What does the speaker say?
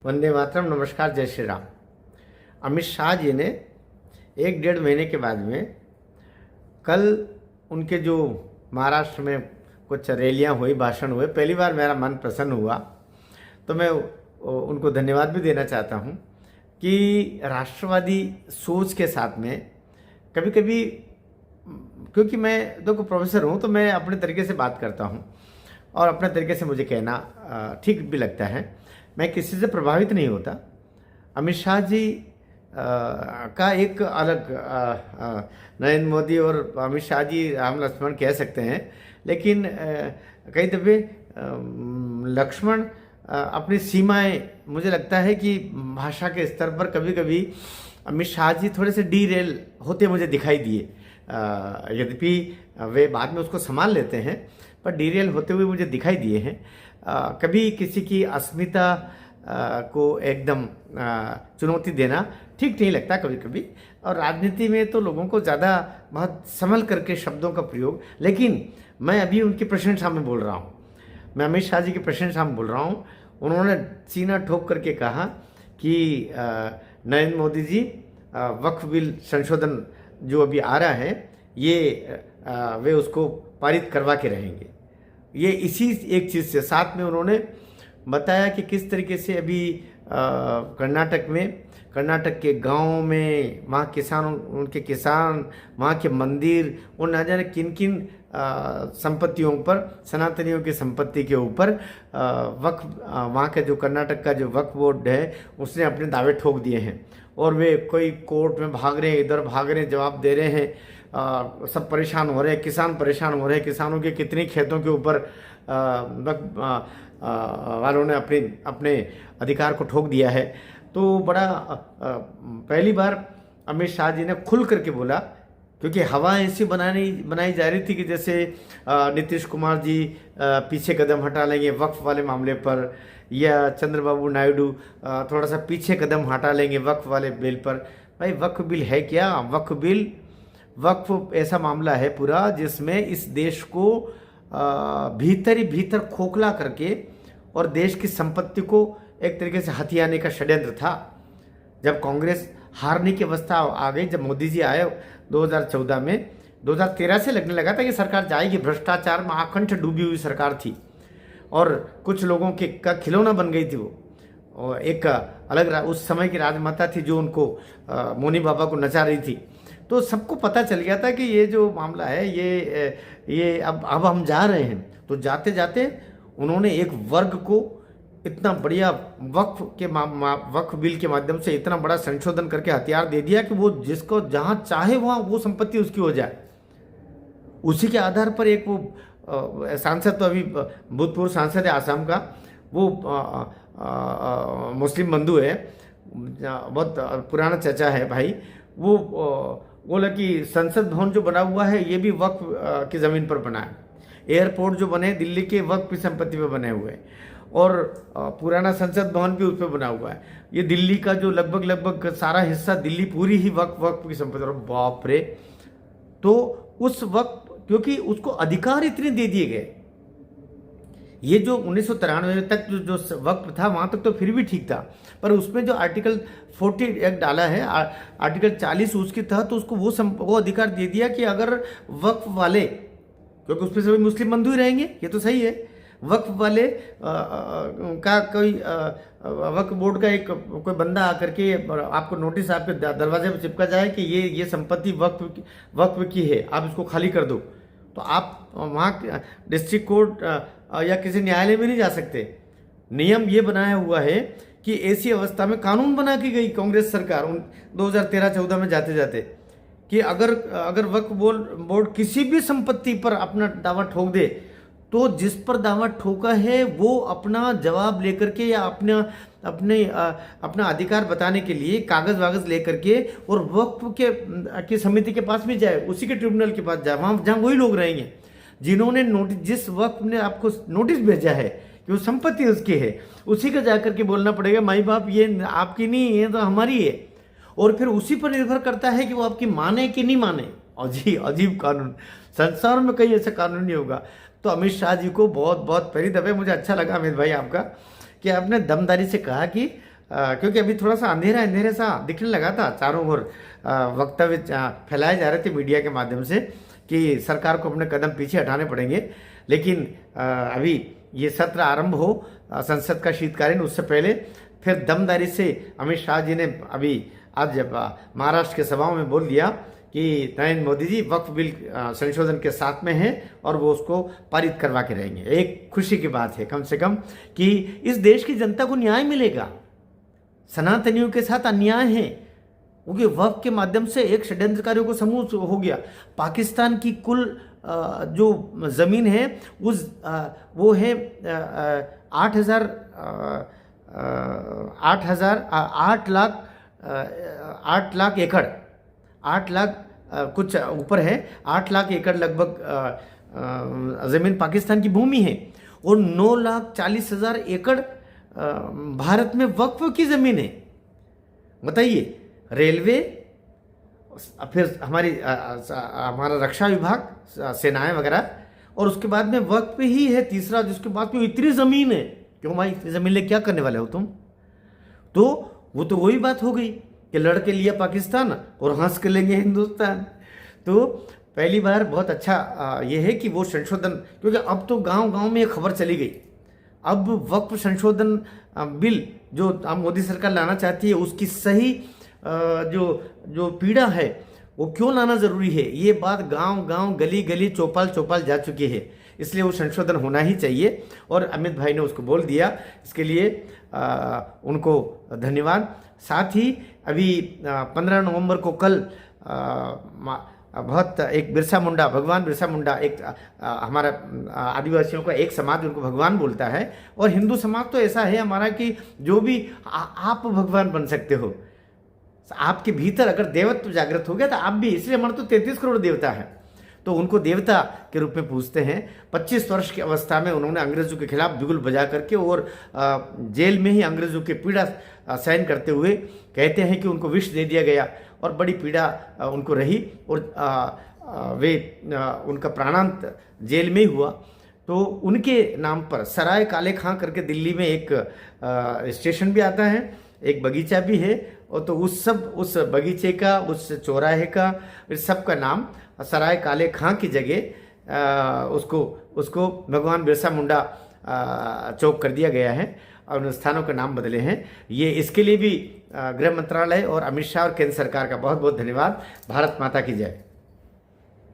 वंदे मातरम। नमस्कार, जय श्री राम। अमित शाह जी ने 1-1.5 महीने के बाद में कल उनके जो महाराष्ट्र में कुछ रैलियां हुई, भाषण हुए, पहली बार मेरा मन प्रसन्न हुआ। तो मैं उनको धन्यवाद भी देना चाहता हूं कि राष्ट्रवादी सोच के साथ में कभी कभी, क्योंकि मैं देखो प्रोफेसर हूं तो मैं अपने तरीके से बात करता हूं और अपने तरीके से मुझे कहना ठीक भी लगता है। मैं किसी से प्रभावित नहीं होता। अमित शाह जी का एक अलग नरेंद्र मोदी और अमित शाह जी राम लक्ष्मण कह सकते हैं, लेकिन कई दफ़े लक्ष्मण अपनी सीमाएं, मुझे लगता है कि भाषा के स्तर पर कभी कभी अमित शाह जी थोड़े से डीरेल होते मुझे दिखाई दिए। यद्यपि वे बाद में उसको संभाल लेते हैं, पर डीरेल होते हुए मुझे दिखाई दिए हैं। कभी किसी की अस्मिता को एकदम चुनौती देना ठीक नहीं लगता कभी कभी। और राजनीति में तो लोगों को ज़्यादा बहुत संभल करके शब्दों का प्रयोग, लेकिन मैं अभी उनकी प्रशंसा में बोल रहा हूँ। मैं अमित शाह जी की प्रशंसा में बोल रहा हूँ। उन्होंने सीना ठोक करके कहा कि नरेंद्र मोदी जी वक्फ बिल संशोधन जो अभी आ रहा है, ये वे उसको पारित करवा के रहेंगे। ये इसी एक चीज़ से साथ में उन्होंने बताया कि किस तरीके से अभी कर्नाटक के गाँव में वहाँ किसानों, उनके किसान, वहाँ के मंदिर और न जाने किन किन संपत्तियों पर, सनातनियों की संपत्ति के ऊपर वक्फ, वहाँ का जो कर्नाटक का जो वक्फ बोर्ड है उसने अपने दावे ठोक दिए हैं और वे कोई कोर्ट में भाग रहे हैं, इधर भाग रहे हैं, जवाब दे रहे हैं। सब परेशान हो रहे हैं, किसान परेशान हो रहे हैं। किसानों के कितने खेतों के ऊपर वालों ने अपने अधिकार को ठोक दिया है। तो बड़ा पहली बार अमित शाह जी ने खुल करके बोला, क्योंकि हवा ऐसी बनाई जा रही थी कि जैसे नीतीश कुमार जी पीछे कदम हटा लेंगे वक्फ वाले मामले पर, या चंद्रबाबू नायडू थोड़ा सा पीछे कदम हटा लेंगे वक्फ वाले बिल पर। भाई वक्फ बिल है क्या? वक्फ ऐसा मामला है पूरा जिसमें इस देश को भीतर ही भीतर खोखला करके और देश की संपत्ति को एक तरीके से हथियाने का षड्यंत्र था। जब कांग्रेस हारने की अवस्था आ गई, जब मोदी जी आए 2014 में, 2013 से लगने लगा था कि सरकार जाएगी, भ्रष्टाचार में आकंठ डूबी हुई सरकार थी और कुछ लोगों के का खिलौना बन गई थी वो। और एक अलग उस समय की राजमाता थी जो उनको मोनी बाबा को नचा रही थी। तो सबको पता चल गया था कि ये जो मामला है ये अब हम जा रहे हैं। तो जाते जाते उन्होंने एक वर्ग को इतना बढ़िया वक्फ बिल के माध्यम से इतना बड़ा संशोधन करके हथियार दे दिया कि वो जिसको जहां चाहे वहां वो संपत्ति उसकी हो जाए। उसी के आधार पर एक वो सांसद, तो अभी भूतपूर्व सांसद है आसाम का, वो मुस्लिम बंधु है, बहुत पुराना चचा है भाई, वो बोला कि संसद भवन जो बना हुआ है ये भी वक्फ की ज़मीन पर बना है। एयरपोर्ट जो बने दिल्ली के वक्फ की संपत्ति पे बने हुए हैं और पुराना संसद भवन भी उस पर बना हुआ है। ये दिल्ली का जो लगभग सारा हिस्सा, दिल्ली पूरी ही वक्फ की संपत्ति। और बाप रे! तो उस वक्त क्योंकि उसको अधिकार इतने दे दिए गए, ये जो 1993 तक जो वक्त था वहाँ तक तो फिर भी ठीक था, पर उसमें जो आर्टिकल 40 एक्ट डाला है, आर्टिकल 40, उसके तहत तो उसको वो अधिकार दे दिया कि अगर वक्फ वाले, क्योंकि उसमें सभी मुस्लिम बंधु ही रहेंगे, ये तो सही है, वक्फ वाले का कोई वक्फ बोर्ड का कोई बंदा आकर के आपको नोटिस आपके दरवाजे पर चिपका जाए कि ये संपत्ति वक्फ की है, आप इसको खाली कर दो, तो आप वहाँ डिस्ट्रिक्ट कोर्ट या किसी न्यायालय में नहीं जा सकते। नियम ये बनाया हुआ है कि ऐसी अवस्था में कानून बना के गई कांग्रेस सरकार 2013-14 में जाते जाते कि अगर वक्फ बोर्ड किसी भी संपत्ति पर अपना दावा ठोक दे, तो जिस पर दावा ठोका है वो अपना जवाब लेकर के या अपना अधिकार बताने के लिए कागज वागज लेकर के और वक्फ की समिति के पास भी जाए, उसी के ट्रिब्यूनल के पास जाए, वहाँ जहाँ वही लोग रहेंगे जिन्होंने जिस वक्त ने आपको नोटिस भेजा है कि वो संपत्ति उसकी है, उसी का जाकर के बोलना पड़ेगा माई बाप ये आपकी नहीं, ये तो हमारी है। और फिर उसी पर निर्भर करता है कि वो आपकी माने कि नहीं माने। अजीब कानून, संसार में कहीं ऐसा कानून नहीं होगा। तो अमित शाह जी को बहुत बहुत पहली दफ़े मुझे अच्छा लगा अमित भाई आपका कि आपने दमदारी से कहा कि क्योंकि अभी थोड़ा सा अंधेरा अंधेरा सा दिखने लगा था, चारों ओर वक्तव्य फैलाए जा रहे थे मीडिया के माध्यम से कि सरकार को अपने कदम पीछे हटाने पड़ेंगे। लेकिन अभी ये सत्र आरंभ हो संसद का शीतकालीन, उससे पहले फिर दमदारी से अमित शाह जी ने अभी आज जब महाराष्ट्र के सभाओं में बोल दिया कि नरेंद्र मोदी जी वक्फ बिल संशोधन के साथ में हैं और वो उसको पारित करवा के रहेंगे। एक खुशी की बात है कम से कम कि इस देश की जनता को न्याय मिलेगा। सनातनियों के साथ अन्याय है, क्योंकि वक्फ के माध्यम से एक षड्यंत्रकारियों को समूह हो गया। पाकिस्तान की कुल जो ज़मीन है उस वो है 8 लाख एकड़, 8 लाख कुछ ऊपर है, 8 लाख एकड़ लगभग ज़मीन पाकिस्तान की भूमि है और 9,40,000 एकड़ भारत में वक्फ की ज़मीन है। बताइए, रेलवे, फिर हमारा रक्षा विभाग, सेनाएं वगैरह, और उसके बाद में वक्फ ही है तीसरा, जिसके बाद में इतनी ज़मीन है। क्यों भाई, इतनी ज़मीन ले क्या करने वाले हो तुम? तो वो तो वही बात हो गई कि लड़ के लिया पाकिस्तान और हंस के लेंगे हिंदुस्तान। तो पहली बार बहुत अच्छा ये है कि वो संशोधन, क्योंकि अब तो गांव गांव में ये खबर चली गई। अब वक्फ संशोधन बिल जो अब मोदी सरकार लाना चाहती है, उसकी सही जो पीड़ा है वो क्यों लाना ज़रूरी है, ये बात गांव गांव गली गली चौपाल चौपाल जा चुकी है। इसलिए वो संशोधन होना ही चाहिए और अमित भाई ने उसको बोल दिया। इसके लिए उनको धन्यवाद। साथ ही अभी 15 नवंबर को कल बहुत एक बिरसा मुंडा, भगवान बिरसा मुंडा, एक हमारा आदिवासियों का एक समाज उनको भगवान बोलता है, और हिंदू समाज तो ऐसा है हमारा कि जो भी आप भगवान बन सकते हो। आपके भीतर अगर देवत्व जागृत हो गया तो आप भी, इसलिए हमारे तो 33 करोड़ देवता है, तो उनको देवता के रूप में पूजते हैं। 25 वर्ष की अवस्था में उन्होंने अंग्रेजों के खिलाफ बिगुल बजा करके और जेल में ही अंग्रेजों की पीड़ा सहन करते हुए कहते हैं कि उनको विष दे दिया गया और बड़ी पीड़ा उनको रही और उनका प्राणांत जेल में ही हुआ। तो उनके नाम पर सराय काले खां करके दिल्ली में एक स्टेशन भी आता है, एक बगीचा भी है, और तो उस बगीचे का, उस चौराहे का, इस सब का नाम सराय काले खां की जगह उसको भगवान बिरसा मुंडा चौक कर दिया गया है और उन स्थानों के नाम बदले हैं। ये इसके लिए भी गृह मंत्रालय और अमित शाह और केंद्र सरकार का बहुत बहुत धन्यवाद। भारत माता की जय।